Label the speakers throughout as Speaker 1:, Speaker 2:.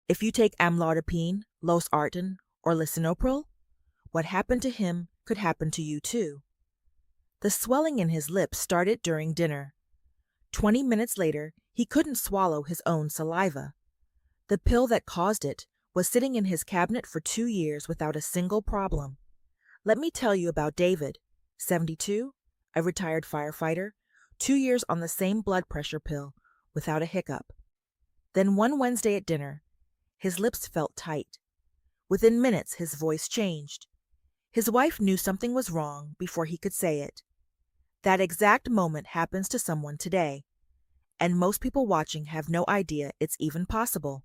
Speaker 1: If you take Amlodipine, Losartan, or Lisinopril, what happened to him could happen to you too. The swelling in his lips started during dinner. 20 minutes later, he couldn't swallow his own saliva. The pill that caused it was sitting in his cabinet for 2 years without a single problem. Let me tell you about David, 72, a retired firefighter, 2 years on the same blood pressure pill without a hiccup. Then one Wednesday at dinner, his lips felt tight. Within minutes, his voice changed. His wife knew something was wrong before he could say it. That exact moment happens to someone today, and most people watching have no idea it's even possible.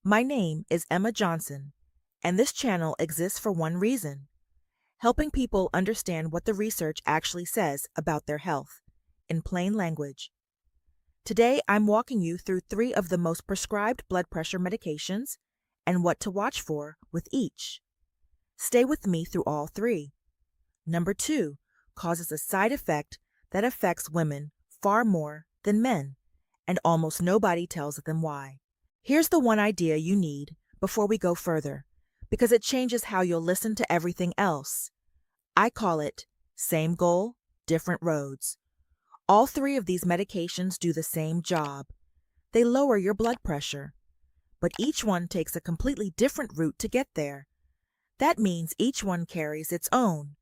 Speaker 1: My name is Emma Johnson, and this channel exists for one reason: helping people understand what the research actually says about their health, in plain language. Today, I'm walking you through 3 of the most prescribed blood pressure medications and what to watch for with each. Stay with me through all 3. Number 2 causes a side effect that affects women far more than men, and almost nobody tells them why. Here's the one idea you need before we go further, because it changes how you'll listen to everything else. I call it same goal, different roads. All 3 of these medications do the same job. They lower your blood pressure, but each one takes a completely different route to get there. That means each one carries its own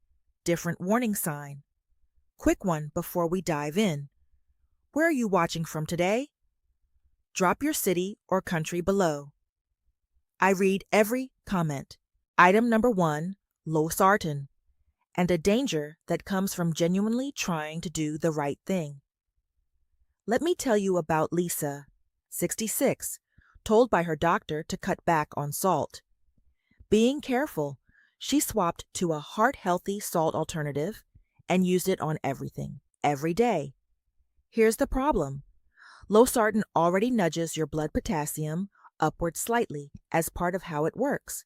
Speaker 1: different warning sign. Quick one before we dive in. Where are you watching from today? Drop your city or country below. I read every comment. Item number 1, Losartan, and a danger that comes from genuinely trying to do the right thing. Let me tell you about Lisa, 66, told by her doctor to cut back on salt. Being careful, she swapped to a heart-healthy salt alternative and used it on everything, every day. Here's the problem. Losartan already nudges your blood potassium upward slightly as part of how it works.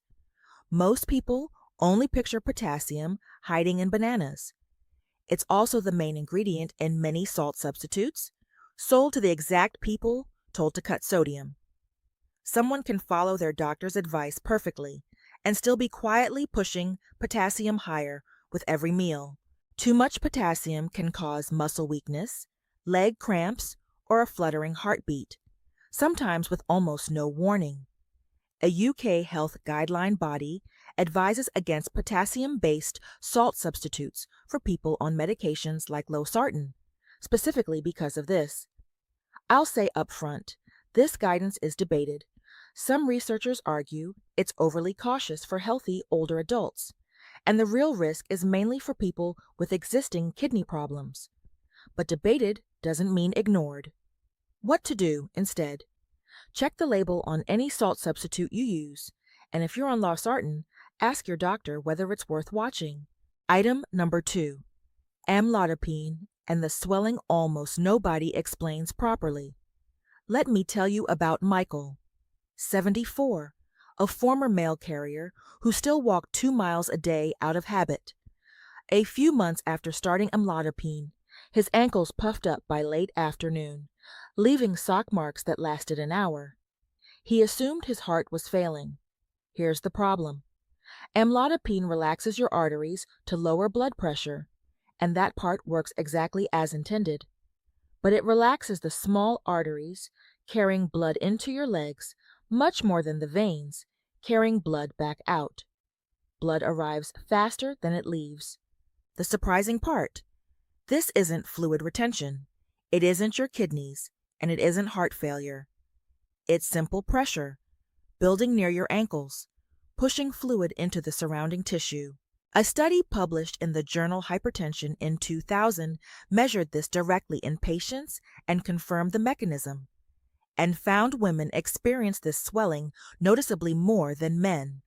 Speaker 1: Most people only picture potassium hiding in bananas. It's also the main ingredient in many salt substitutes, sold to the exact people told to cut sodium. Someone can follow their doctor's advice perfectly and still be quietly pushing potassium higher with every meal. Too much potassium can cause muscle weakness, leg cramps, or a fluttering heartbeat, sometimes with almost no warning. A UK health guideline body advises against potassium-based salt substitutes for people on medications like Losartan, specifically because of this. I'll say up front, this guidance is debated. Some researchers argue it's overly cautious for healthy older adults, and the real risk is mainly for people with existing kidney problems. But debated doesn't mean ignored. What to do instead? Check the label on any salt substitute you use, and if you're on Losartan, ask your doctor whether it's worth watching. Item number 2, Amlodipine and the swelling almost nobody explains properly. Let me tell you about Michael, 74, a former mail carrier who still walked 2 miles a day out of habit. A few months after starting Amlodipine, his ankles puffed up by late afternoon, leaving sock marks that lasted an hour. He assumed his heart was failing. Here's the problem. Amlodipine relaxes your arteries to lower blood pressure, and that part works exactly as intended. But it relaxes the small arteries carrying blood into your legs much more than the veins carrying blood back out. Blood arrives faster than it leaves. The surprising part: this isn't fluid retention. It isn't your kidneys, and it isn't heart failure. It's simple pressure, building near your ankles, pushing fluid into the surrounding tissue. A study published in the journal Hypertension in 2000 measured this directly in patients and confirmed the mechanism, and found women experience this swelling noticeably more than men.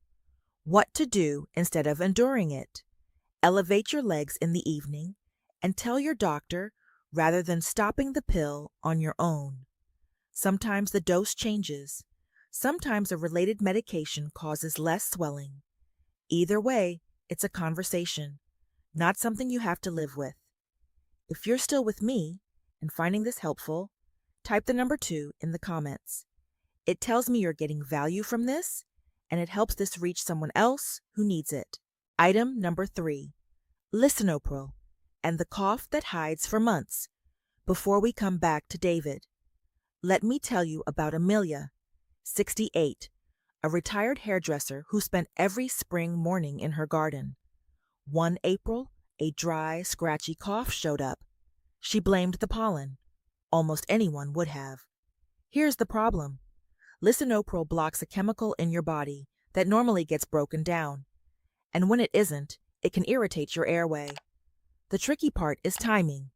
Speaker 1: What to do instead of enduring it? Elevate your legs in the evening and tell your doctor rather than stopping the pill on your own. Sometimes the dose changes. Sometimes a related medication causes less swelling. Either way, it's a conversation, not something you have to live with. If you're still with me and finding this helpful, type the number 2 in the comments. It tells me you're getting value from this, and it helps this reach someone else who needs it. Item number 3, Lisinopril, and the cough that hides for months. Before we come back to David, let me tell you about Amelia, 68, a retired hairdresser who spent every spring morning in her garden. One April, a dry, scratchy cough showed up. She blamed the pollen. Almost anyone would have. Here's the problem. Lisinopril blocks a chemical in your body that normally gets broken down, and when it isn't, it can irritate your airway. The tricky part is timing.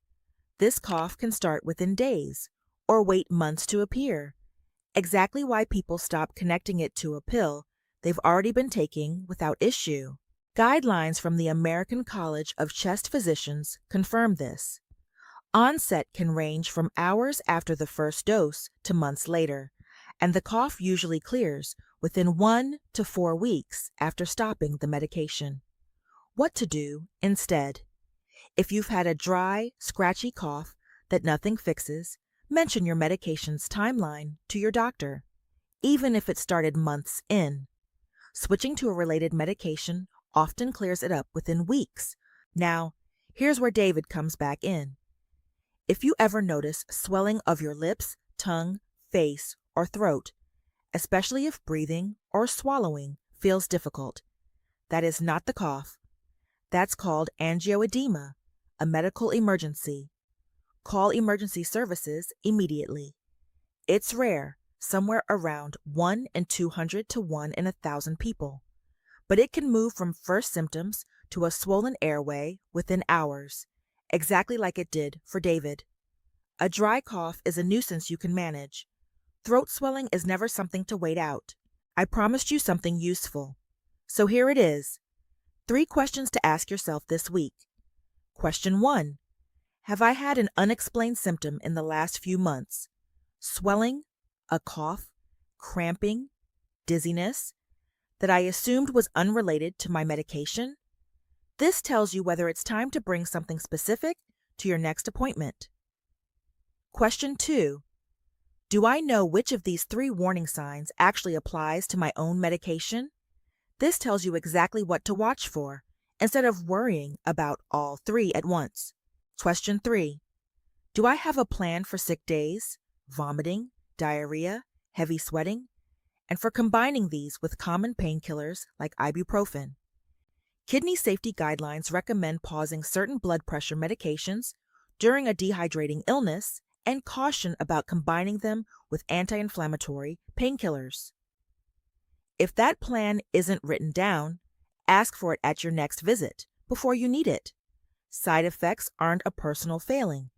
Speaker 1: This cough can start within days, or wait months to appear. Exactly why people stop connecting it to a pill they've already been taking without issue. Guidelines from the American College of Chest Physicians confirm this. Onset can range from hours after the first dose to months later, and the cough usually clears within 1 to 4 weeks after stopping the medication. What to do instead? If you've had a dry, scratchy cough that nothing fixes, mention your medication's timeline to your doctor, even if it started months in. Switching to a related medication often clears it up within weeks. Now, here's where David comes back in. If you ever notice swelling of your lips, tongue, face, or throat, especially if breathing or swallowing feels difficult, that is not the cough. That's called angioedema, a medical emergency. Call emergency services immediately. It's rare, somewhere around 1 in 200 to 1 in 1,000 people, but it can move from first symptoms to a swollen airway within hours, exactly like it did for David. A dry cough is a nuisance you can manage. Throat swelling is never something to wait out. I promised you something useful. So here it is. 3 questions to ask yourself this week. Question 1. Have I had an unexplained symptom in the last few months? Swelling, a cough, cramping, dizziness, that I assumed was unrelated to my medication? This tells you whether it's time to bring something specific to your next appointment. Question 2. Do I know which of these 3 warning signs actually applies to my own medication? This tells you exactly what to watch for, instead of worrying about all 3 at once. Question 3. Do I have a plan for sick days, vomiting, diarrhea, heavy sweating, and for combining these with common painkillers like ibuprofen? Kidney safety guidelines recommend pausing certain blood pressure medications during a dehydrating illness and caution about combining them with anti-inflammatory painkillers. If that plan isn't written down, ask for it at your next visit before you need it. Side effects aren't a personal failing,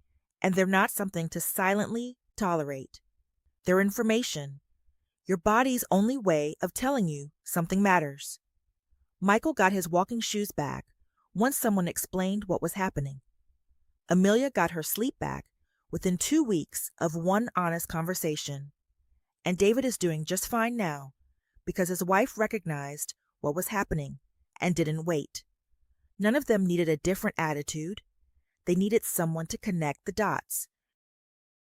Speaker 1: and they're not something to silently tolerate. They're information, your body's only way of telling you something matters. Michael got his walking shoes back once someone explained what was happening. Amelia got her sleep back within 2 weeks of one honest conversation. And David is doing just fine now because his wife recognized what was happening and didn't wait. None of them needed a different attitude. They needed someone to connect the dots